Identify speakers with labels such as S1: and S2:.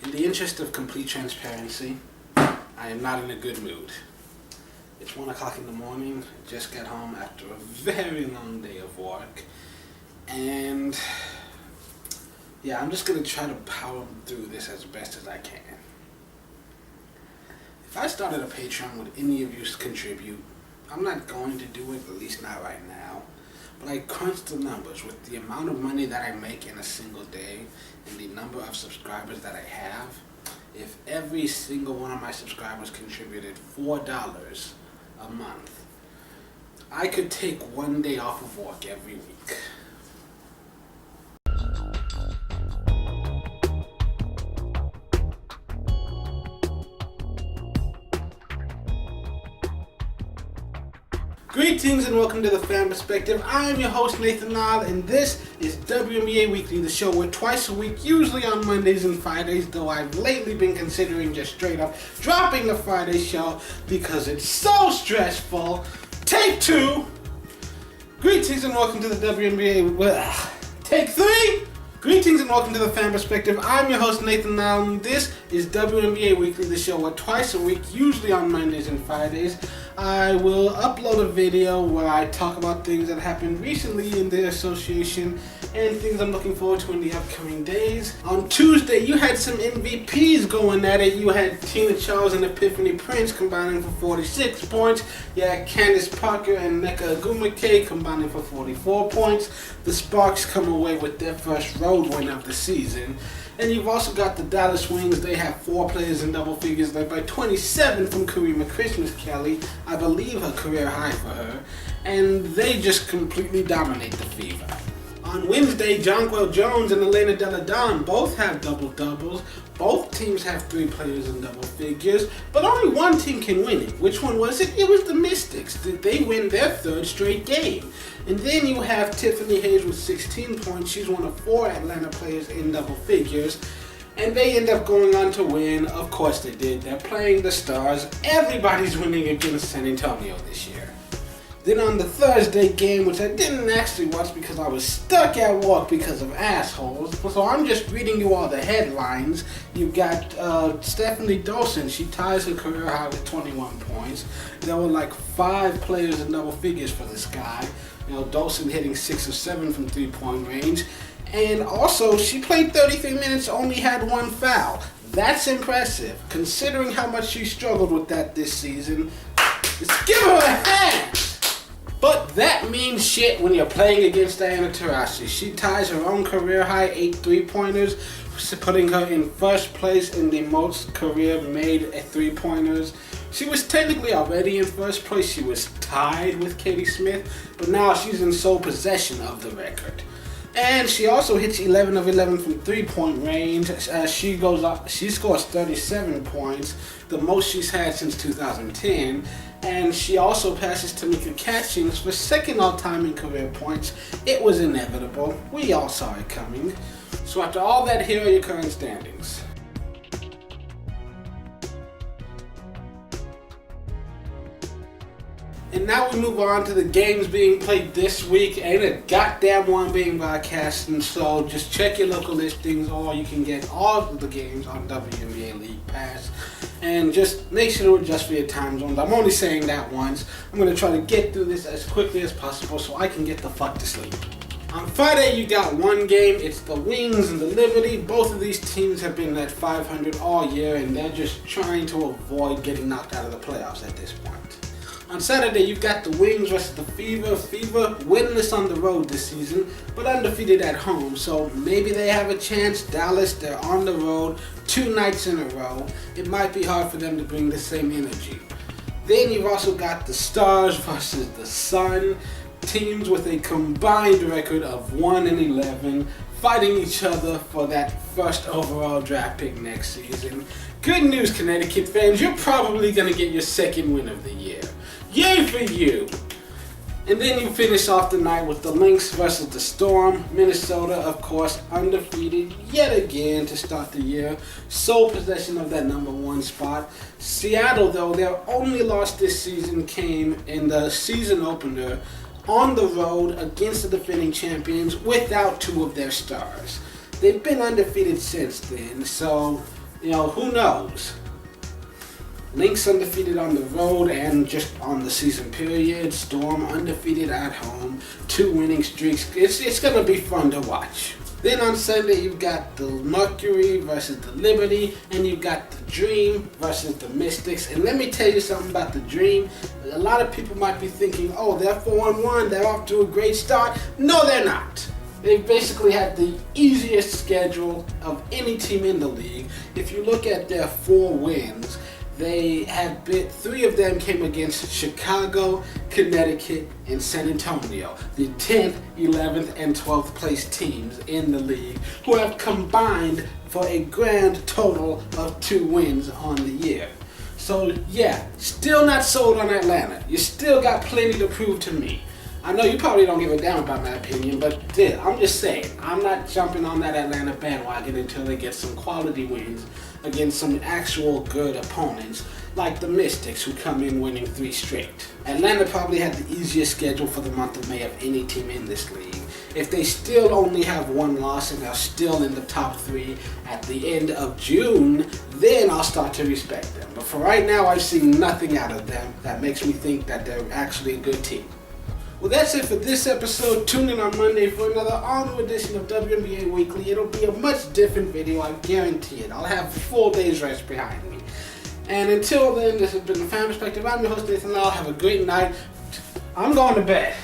S1: In the interest of complete transparency, I am not in a good mood. It's 1 o'clock in the morning, I just got home after a very long day of work, and yeah, I'm just going to try to power through this as best as I can. If I started a Patreon, would any of you contribute? I'm not going to do it, at least not right now. But I crunched the numbers with the amount of money that I make in a single day and the number of subscribers that I have. If every single one of my subscribers contributed $4 a month, I could take 1 day off of work every week. Greetings and welcome to the Fan Perspective. I am your host Nathan Nile, and this is WNBA Weekly, the show where twice a week, usually on Mondays and Fridays, though I've lately been considering just straight up dropping the Friday show because it's so stressful. Take 2. Greetings and welcome to the WNBA. Take 3. Greetings and welcome to the Fan Perspective. I'm your host Nathan Nile, and this is WNBA Weekly, the show where twice a week, usually on Mondays and Fridays, I will upload a video where I talk about things that happened recently in the association and things I'm looking forward to in the upcoming days. On Tuesday, you had some MVPs going at it. You had Charles and Epiphanny Prince combining for 46 points. You had Parker and Nneka combining for 44 points. The Sparks come away with their first road win of the season. And you've also got the Dallas Wings. They have 4 players in double figures, led by 27 from Karima Christmas-Kelly. I believe her career high for her. And they just completely dominate the Fever. On Wednesday, Jonquel Jones and Delle Donne both have double-doubles. Both teams have 3 players in double figures, but only one team can win it. Which one was it? It was the Mystics. They win their 3rd straight game. And then you have Tiffany Hayes with 16 points. She's one of 4 Atlanta players in double figures. And they end up going on to win. Of course they did. They're playing the Stars. Everybody's winning against San Antonio this year. Then on the Thursday game, which I didn't actually watch because I was stuck at work because of assholes, so I'm just reading you all the headlines. You've got Stephanie Dolson. She ties her career high with 21 points. There were like 5 players in double figures for this guy. You know, Dolson hitting 6 or 7 from 3-point range. And also, she played 33 minutes, only had 1 foul. That's impressive, considering how much she struggled with that this season. Let's give her a hand! But that means shit when you're playing against Taurasi. She ties her own career high 8 3-pointers, putting her in first place in the most career made 3-pointers. She was technically already in first place. She was tied with Katie Smith, but now she's in sole possession of the record. And she also hits 11 of 11 from 3-point range. She scores 37 points, the most she's had since 2010. And she also passes Tamika Catchings for 2nd all-time in career points. It was inevitable. We all saw it coming. So after all that, here are your current standings. And now we move on to the games being played this week. Ain't a goddamn one being broadcast, and so just check your local listings, or you can get all of the games on WNBA League Pass. And just make sure to adjust for your time zones. I'm only saying that once. I'm going to try to get through this as quickly as possible so I can get the fuck to sleep. On Friday, you got 1 game. It's the Wings and the Liberty. Both of these teams have been at 500 all year, and they're just trying to avoid getting knocked out of the playoffs at this point. On Saturday, you've got the Wings versus the Fever. Fever winless on the road this season, but undefeated at home. So maybe they have a chance. Dallas, they're on the road 2 nights in a row. It might be hard for them to bring the same energy. Then you've also got the Stars versus the Sun. Teams with a combined record of 1-11, fighting each other for that 1st overall draft pick next season. Good news, Connecticut fans. You're probably going to get your 2nd win of the year. Yay for you! And then you finish off the night with the Lynx versus the Storm. Minnesota, of course, undefeated yet again to start the year. Sole possession of that number 1 spot. Seattle, though, their only loss this season came in the season opener on the road against the defending champions without 2 of their stars. They've been undefeated since then, so Who knows? Lynx undefeated on the road and just on the season period. Storm undefeated at home. 2 winning streaks. It's going to be fun to watch. Then on Sunday, you've got the Mercury versus the Liberty, and you've got the Dream versus the Mystics. And let me tell you something about the Dream. A lot of people might be thinking, oh, they're 4-1, they're off to a great start. No, they're not. They've basically had the easiest schedule of any team in the league. If you look at their 4 wins, they have 3 of them came against Chicago, Connecticut, and San Antonio, the 10th, 11th, and 12th place teams in the league, who have combined for a grand total of 2 wins on the year. So yeah, still not sold on Atlanta. You still got plenty to prove to me. I know you probably don't give a damn about my opinion, but I'm just saying, I'm not jumping on that Atlanta bandwagon until they get some quality wins against some actual good opponents, like the Mystics, who come in winning 3 straight. Atlanta probably had the easiest schedule for the month of May of any team in this league. If they still only have 1 loss and are still in the top 3 at the end of June, then I'll start to respect them. But for right now, I've seen nothing out of them that makes me think that they're actually a good team. Well, that's it for this episode. Tune in on Monday for another all-new edition of WNBA Weekly. It'll be a much different video, I guarantee it. I'll have a full day's rest behind me. And until then, this has been The Fan Perspective. I'm your host, Nathan Lyle. Have a great night. I'm going to bed.